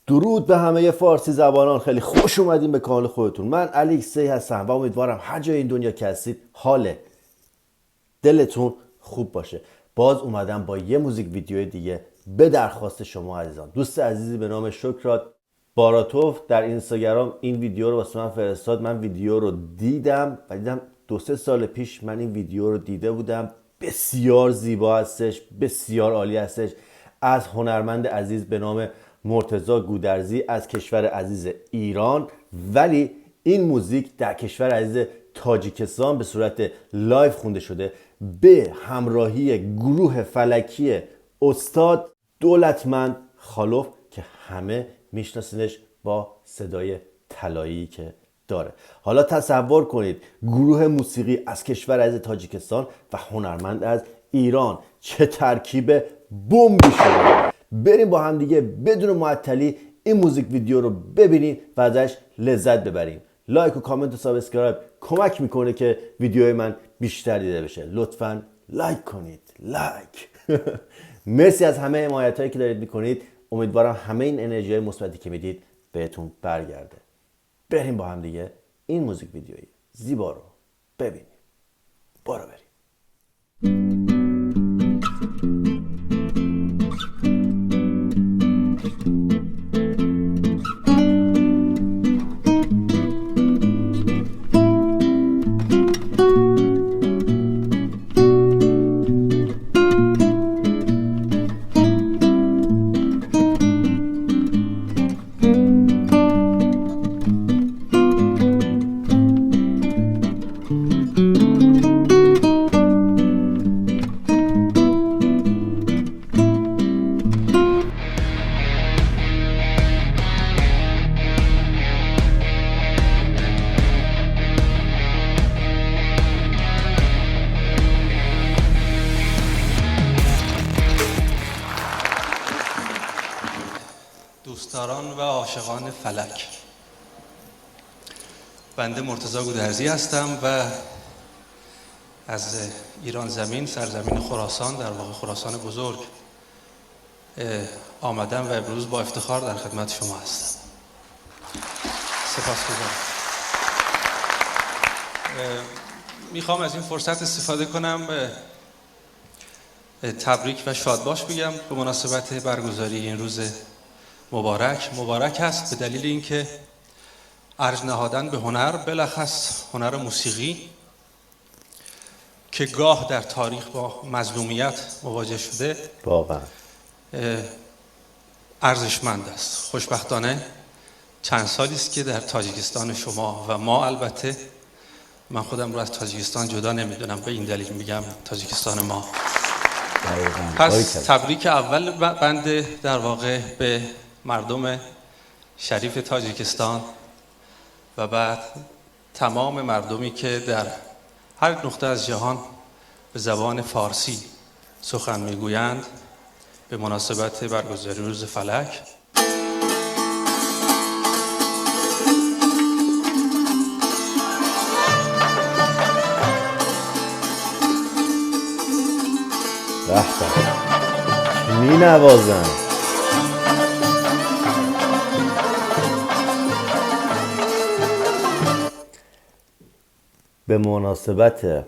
درود به همه فارسی زبانان، خیلی خوش اومدین به کانال خودتون. من الکسی هستم و امیدوارم هر جای این دنیا که هستید حال دلتون خوب باشه. باز اومدم با یه موزیک ویدیو دیگه به درخواست شما عزیزان. دوست عزیزی به نام شکرات باراتوف در اینستاگرام این ویدیو رو واسه من فرستاد. من ویدیو رو دیدم و دیدم 2-3 سال پیش من این ویدیو رو دیده بودم. بسیار زیبا هستش، بسیار عالی هستش، از هنرمند عزیز به نام مرتضی گودرزی از کشور عزیز ایران. ولی این موزیک در کشور عزیز تاجیکستان به صورت لایو خونده شده به همراهی گروه فلکی استاد دولتمند خالوف که همه میشناسینش با صدای طلایی که داره. حالا تصور کنید گروه موسیقی از کشور عزیز تاجیکستان و هنرمند از ایران، چه ترکیب بمبی شده. بریم با هم دیگه بدون معطلی این موزیک ویدیو رو ببینیم و ازش لذت ببریم. لایک و کامنت و سابسکرایب کمک میکنه که ویدیوهای من بیشتر دیده بشه. لطفاً لایک کنید. لایک. مرسی از همه حمایتایی که دارید میکنید. امیدوارم همه این انرژی مثبتی که میدید بهتون برگرده. بریم با هم دیگه این موزیک ویدیویی زیبا رو ببینیم. برو بریم. دوستداران و عاشقان فلک، بنده مرتضی گودرزی هستم و از ایران زمین، سرزمین خراسان، در واقع خراسان بزرگ آمدم و امروز با افتخار در خدمت شما هستم. سپاسگزارم. میخوام از این فرصت استفاده کنم تبریک و شادباش بگم به مناسبت برگزاری این روز مبارک است به دلیل اینکه ارج نهادن به هنر، بلخص هنر موسیقی که گاه در تاریخ با مظلومیت مواجه شده واقعا ارزشمند است. خوشبختانه چند سالی است که در تاجیکستان شما و ما، البته من خودم رو از تاجیکستان جدا نمیدونم، به این دلیل میگم تاجیکستان ما. پس تبریک اول بنده در واقع به مردم شریف تاجیکستان و بعد تمام مردمی که در هر نقطه از جهان به زبان فارسی سخن میگویند به مناسبت برگزاری روز فلک. می نوازن. به مناسبت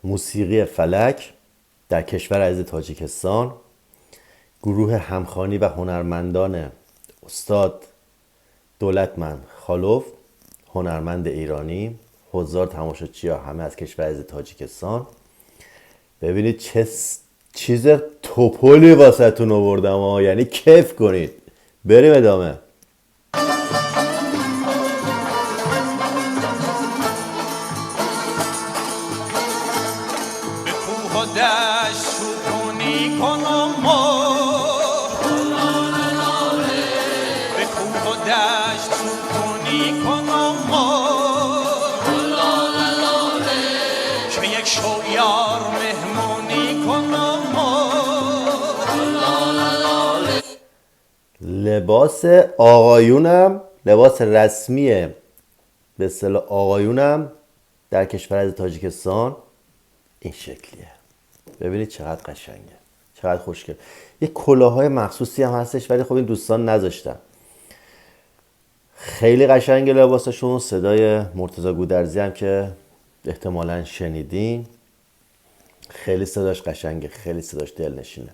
موسیقی فلک در کشور عزیز تاجیکستان، گروه همخوانی و هنرمندان استاد دولتمند خالوف، هنرمند ایرانی، حضار تماشاچی‌ها همه از کشور عزیز تاجیکستان. ببینید چه چیز توپولی واسهتون آوردم، یعنی کیف کنید. بریم ادامه. لباس آقایونم، لباس رسمی به اصطلاح آقایونم در کشور از تاجیکستان این شکلیه. ببینید چقدر قشنگه، چقدر خوشگل. یه کلاههای مخصوصی هم هستش ولی خب این دوستان نذاشتن. خیلی قشنگ لباسشون. صدای مرتضی گودرزی هم که احتمالاً شنیدین، خیلی صداش قشنگه، خیلی صداش دلنشینه.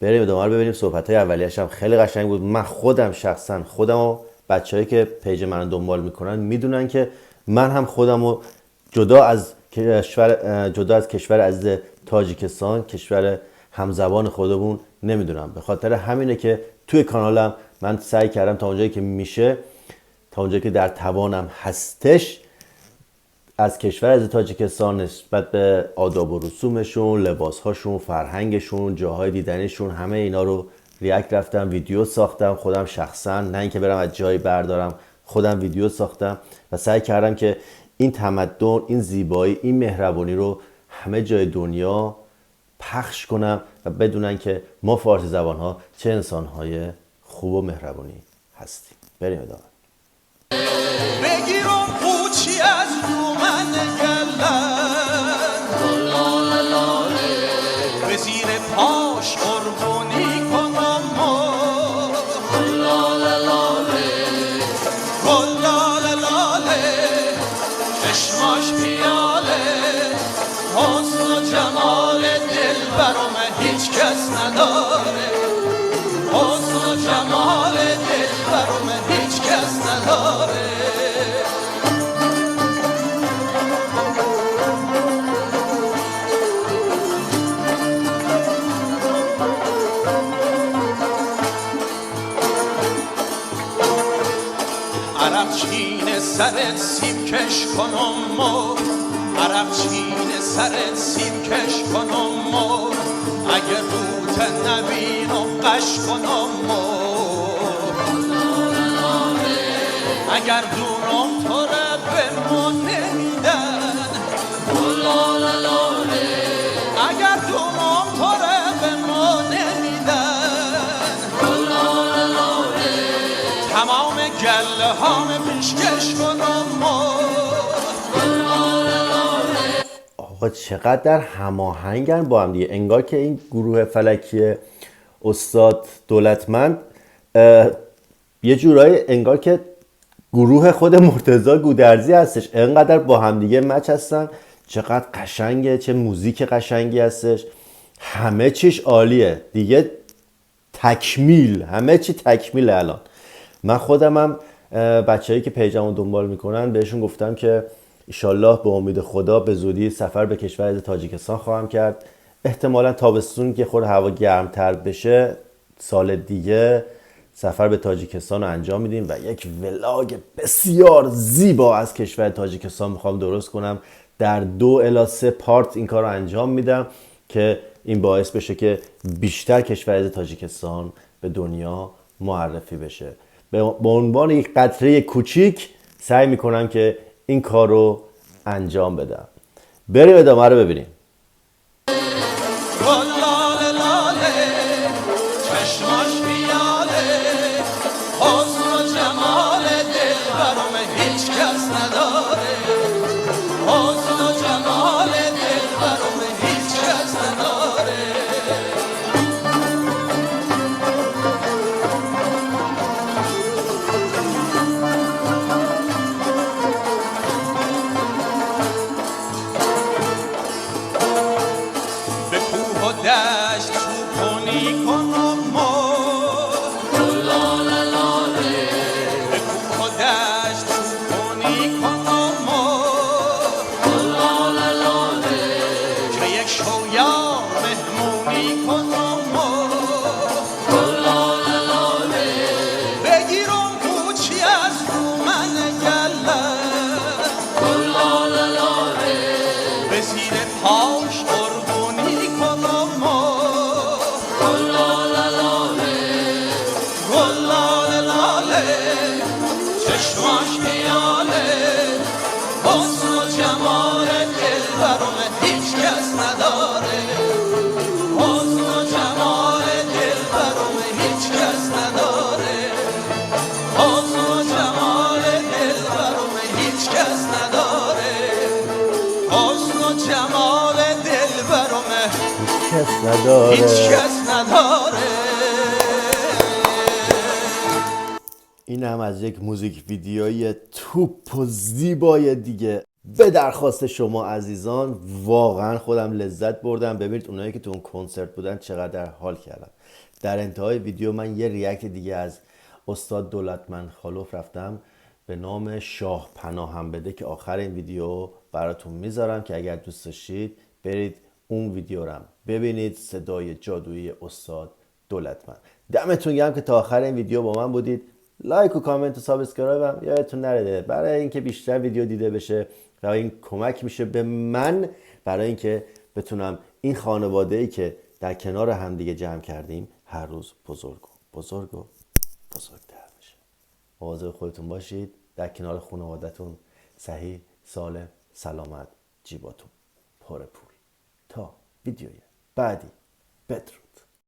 بریم ادامه رو ببینیم. صحبت‌های اولیه‌اش هم خیلی قشنگ بود. من خودم شخصا خودم و بچه‌هایی که پیج من دنبال میکنن میدونن که من هم خودم رو جدا از کشور عزیز تاجیکستان، کشور همزبان خودمون نمیدونم. به خاطر همینه که توی کانالم من سعی کردم تا اونجایی که میشه، تا اونجایی که در توانم هستش، از کشور از تاجیکستان نسبت به آداب و رسومشون، لباسهاشون، فرهنگشون، جاهای دیدنیشون، همه اینا رو ریاکت رفتم، ویدیو ساختم خودم شخصا، نه اینکه برم از جایی بردارم، خودم ویدیو ساختم و سعی کردم که این تمدن، این زیبایی، این مهربانی رو همه جای دنیا پخش کنم و بدونن که ما فارسی زبان ها چه انسانهای خوب و مهربانی هستیم. بریم ادامه. بگیرم پوچی از رو من گلن، به زیر پاش قربونی کنم گلاله لاله، چشماش پیاله، حسن و جمال دل برام هیچ کس نداره، حسن و جمال دل برام هیچ کس نداره. عرق چین سرت سیم کش کنم و عرق چین سرت سیم کش کنم و اگه روت نبینم قش کنم و اگر دورم تو رو به ما نمیدن، اگر دورم تو رو به ما نمیدن، تمام گله هام پیشکش کنم و آقا چقدر در هماهنگن با هم دیگه. انگار که این گروه فلکی استاد دولتمند یه جورایی انگار که گروه خود مرتضی گودرزی هستش. انقدر با هم دیگه مچ هستن. چقدر قشنگه، چه موزیک قشنگی هستش، همه چیش عالیه دیگه. تکمیل، همه چی تکمیل. الان من خودمم بچه‌ای که پیجمو دنبال میکنن بهشون گفتم که ایشالله به امید خدا به زودی سفر به کشور تاجیکستان خواهم کرد. احتمالا تابستون که خود هوا گرمتر بشه سال دیگه سفر به تاجیکستان رو انجام میدیم و یک ولاگ بسیار زیبا از کشور تاجیکستان میخوام درست کنم. در 2 الی 3 پارت این کار رو انجام میدم که این باعث بشه که بیشتر کشور تاجیکستان به دنیا معرفی بشه. به عنوان یک قطره کوچیک سعی میکنم که این کار رو انجام بدم. بریم ادامه رو ببینیم. گلاله لاله، چشماش پیاله، حسن و جمال دل برام هیچ کس نداره، حسن و جمال دل برام هیچ کس نداره. به کوه و دشت چوپونی کنم به کوه و دشت چوپونی کنم که یک شویار مهمونی کنم بگیرم پوچی از رو من گلن، به زیر پاش قربونی کنم گلاله لاله، چشماش پیاله، حسن و جمال دل برام هیچ کس نداره، حسن و جمال دل برام هیچ کس نداره، حسن و جمال دل برام هیچ کس نداره، حسن و جمال دل برام کس نداره. هیچ کس نداره. این هم از یک موزیک ویدیوی توپ و زیبای دیگه. به درخواست شما عزیزان واقعا خودم لذت بردم. ببینید اونایی که تو اون کنسرت بودن چقدر حال کردن. در انتهای ویدیو من یه ریاکت دیگه از استاد دولتمند خالوف رفتم به نام شاه پناهم بده که آخر این ویدیو براتون میذارم که اگر دوست داشتید برید اون ویدیو رو ببینید. صدای جادویی استاد دولتمند. دمتون گرم که تا آخر این ویدیو با من بودید. لایک و کامنت و سابسکرایب هم یادتون نره برای اینکه بیشتر ویدیو دیده بشه و این کمک میشه به من برای اینکه بتونم این خانواده‌ای که در کنار هم دیگه جمع کردیم هر روز بزرگ و بزرگتر بشه. مواظب خودتون باشید. در کنار خانواده‌تون صحیح، سالم، سلامت، جیباتون پر پول. تا ویدیوی بعدی. بدرود.